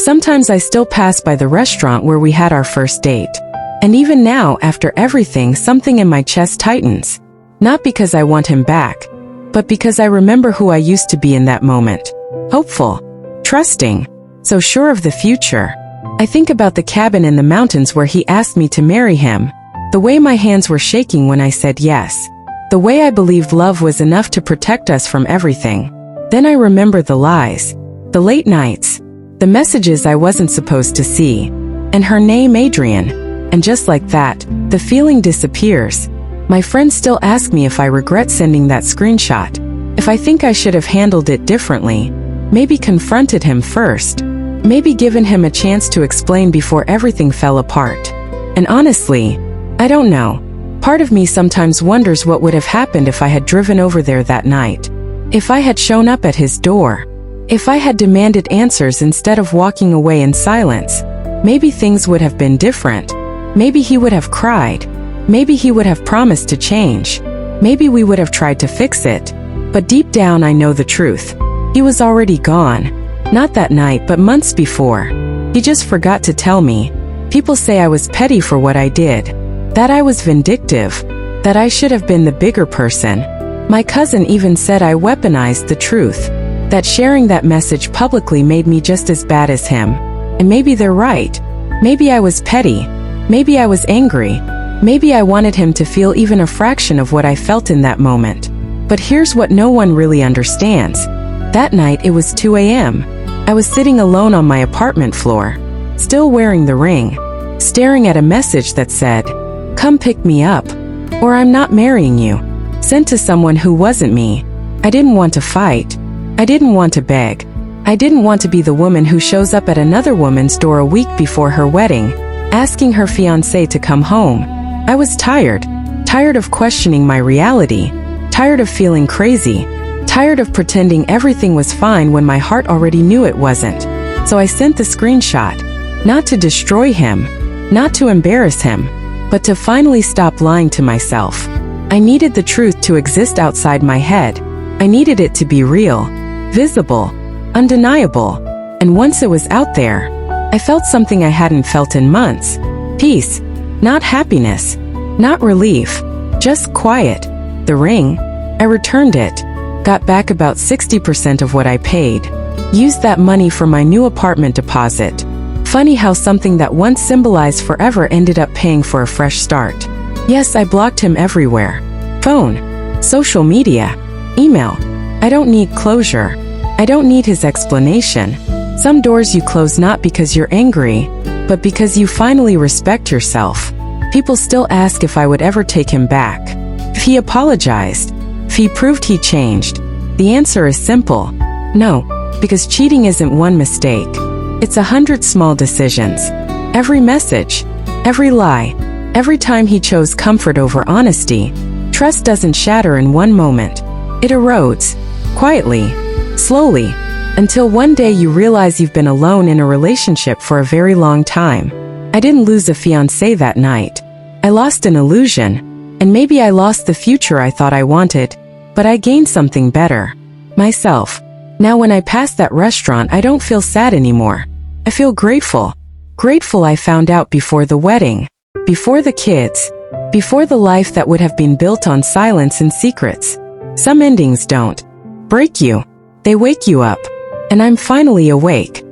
Sometimes I still pass by the restaurant where we had our first date. And even now, after everything, something in my chest tightens. Not because I want him back, but because I remember who I used to be in that moment. Hopeful, trusting, so sure of the future. I think about the cabin in the mountains where he asked me to marry him. The way my hands were shaking when I said yes. The way I believed love was enough to protect us from everything. Then I remember the lies, the late nights, the messages I wasn't supposed to see, and her name Adrian. And just like that, the feeling disappears. My friends still ask me if I regret sending that screenshot, if I think I should have handled it differently, maybe confronted him first, maybe given him a chance to explain before everything fell apart. And honestly, I don't know. Part of me sometimes wonders what would have happened if I had driven over there that night. If I had shown up at his door. If I had demanded answers instead of walking away in silence. Maybe things would have been different. Maybe he would have cried. Maybe he would have promised to change. Maybe we would have tried to fix it. But deep down I know the truth. He was already gone. Not that night, but months before. He just forgot to tell me. People say I was petty for what I did. That I was vindictive. That I should have been the bigger person. My cousin even said I weaponized the truth. That sharing that message publicly made me just as bad as him. And maybe they're right. Maybe I was petty. Maybe I was angry. Maybe I wanted him to feel even a fraction of what I felt in that moment. But here's what no one really understands. That night it was 2 a.m. I was sitting alone on my apartment floor, still wearing the ring, staring at a message that said, "Come pick me up, or I'm not marrying you," sent to someone who wasn't me. I didn't want to fight. I didn't want to beg. I didn't want to be the woman who shows up at another woman's door a week before her wedding, asking her fiancé to come home. I was tired of questioning my reality, tired of feeling crazy, tired of pretending everything was fine when my heart already knew it wasn't. So I sent the screenshot, not to destroy him, not to embarrass him, but to finally stop lying to myself. I needed the truth to exist outside my head. I needed it to be real, visible, undeniable. And once it was out there, I felt something I hadn't felt in months. Peace. Not happiness, not relief, just quiet. The ring, I returned it, got back about 60% of what I paid, used that money for my new apartment deposit. Funny how something that once symbolized forever ended up paying for a fresh start. Yes, I blocked him everywhere. Phone, social media, email. I don't need closure. I don't need his explanation. Some doors you close not because you're angry, but because you finally respect yourself. People still ask if I would ever take him back. If he apologized. If he proved he changed. The answer is simple. No, because cheating isn't one mistake. It's 100 small decisions. Every message. Every lie. Every time he chose comfort over honesty. Trust doesn't shatter in one moment. It erodes. Quietly. Slowly. Until one day you realize you've been alone in a relationship for a very long time. I didn't lose a fiancé that night. I lost an illusion. And maybe I lost the future I thought I wanted. But I gained something better. Myself. Now when I pass that restaurant I don't feel sad anymore. I feel grateful. Grateful I found out before the wedding. Before the kids. Before the life that would have been built on silence and secrets. Some endings don't break you. They wake you up. And I'm finally awake.